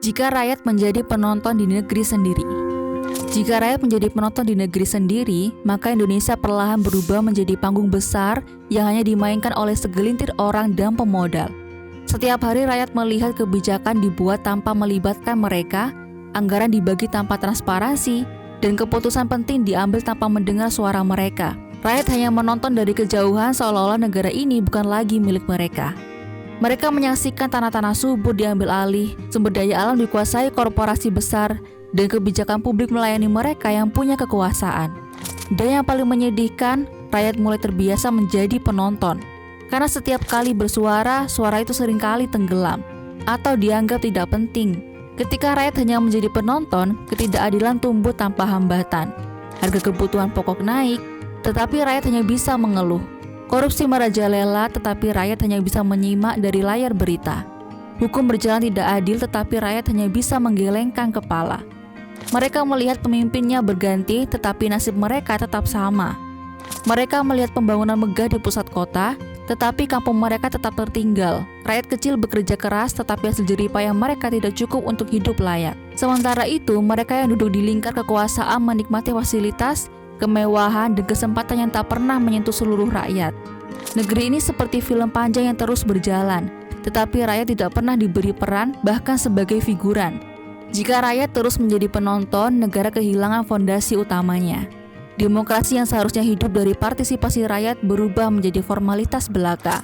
Jika rakyat menjadi penonton di negeri sendiri. Jika rakyat menjadi penonton di negeri sendiri, maka Indonesia perlahan berubah menjadi panggung besar yang hanya dimainkan oleh segelintir orang dan pemodal. Setiap hari rakyat melihat kebijakan dibuat tanpa melibatkan mereka, anggaran dibagi tanpa transparansi, dan keputusan penting diambil tanpa mendengar suara mereka. Rakyat hanya menonton dari kejauhan seolah-olah negara ini bukan lagi milik mereka. Mereka menyaksikan tanah-tanah subur diambil alih, sumber daya alam dikuasai korporasi besar, dan kebijakan publik melayani mereka yang punya kekuasaan. Dan yang paling menyedihkan, rakyat mulai terbiasa menjadi penonton. Karena setiap kali bersuara, suara itu seringkali tenggelam atau dianggap tidak penting. Ketika rakyat hanya menjadi penonton, ketidakadilan tumbuh tanpa hambatan. Harga kebutuhan pokok naik, tetapi rakyat hanya bisa mengeluh. Korupsi merajalela, tetapi rakyat hanya bisa menyimak dari layar berita. Hukum berjalan tidak adil, tetapi rakyat hanya bisa menggelengkan kepala. Mereka melihat pemimpinnya berganti, tetapi nasib mereka tetap sama. Mereka melihat pembangunan megah di pusat kota, tetapi kampung mereka tetap tertinggal. Rakyat kecil bekerja keras, tetapi hasil jerih payah mereka tidak cukup untuk hidup layak. Sementara itu, mereka yang duduk di lingkar kekuasaan menikmati fasilitas, kemewahan, dan kesempatan yang tak pernah menyentuh seluruh rakyat. Negeri ini seperti film panjang yang terus berjalan, tetapi rakyat tidak pernah diberi peran, bahkan sebagai figuran. Jika rakyat terus menjadi penonton, negara kehilangan fondasi utamanya. Demokrasi yang seharusnya hidup dari partisipasi rakyat berubah menjadi formalitas belaka.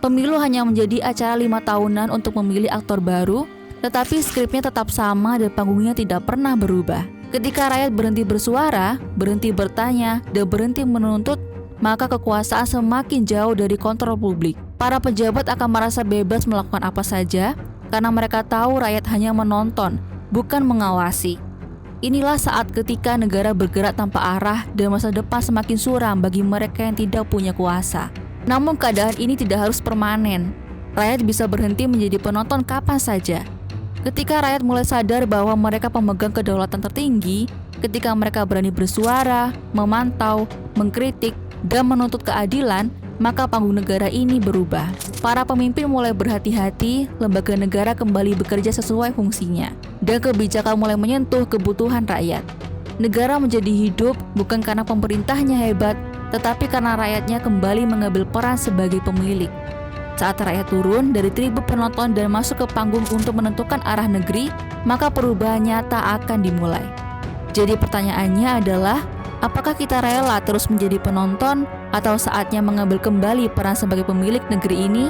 Pemilu hanya menjadi acara 5 tahunan untuk memilih aktor baru, tetapi skripnya tetap sama dan panggungnya tidak pernah berubah. Ketika rakyat berhenti bersuara, berhenti bertanya, dan berhenti menuntut, maka kekuasaan semakin jauh dari kontrol publik. Para pejabat akan merasa bebas melakukan apa saja, karena mereka tahu rakyat hanya menonton, bukan mengawasi. Inilah saat ketika negara bergerak tanpa arah dan masa depan semakin suram bagi mereka yang tidak punya kuasa. Namun keadaan ini tidak harus permanen. Rakyat bisa berhenti menjadi penonton kapan saja. Ketika rakyat mulai sadar bahwa mereka pemegang kedaulatan tertinggi, ketika mereka berani bersuara, memantau, mengkritik, dan menuntut keadilan, maka panggung negara ini berubah. Para pemimpin mulai berhati-hati, lembaga negara kembali bekerja sesuai fungsinya, dan kebijakan mulai menyentuh kebutuhan rakyat. Negara menjadi hidup bukan karena pemerintahnya hebat, tetapi karena rakyatnya kembali mengambil peran sebagai pemilik. Saat rakyat turun dari tribun penonton dan masuk ke panggung untuk menentukan arah negeri, maka perubahan nyata akan dimulai. Jadi pertanyaannya adalah, apakah kita rela terus menjadi penonton atau saatnya mengambil kembali peran sebagai pemilik negeri ini?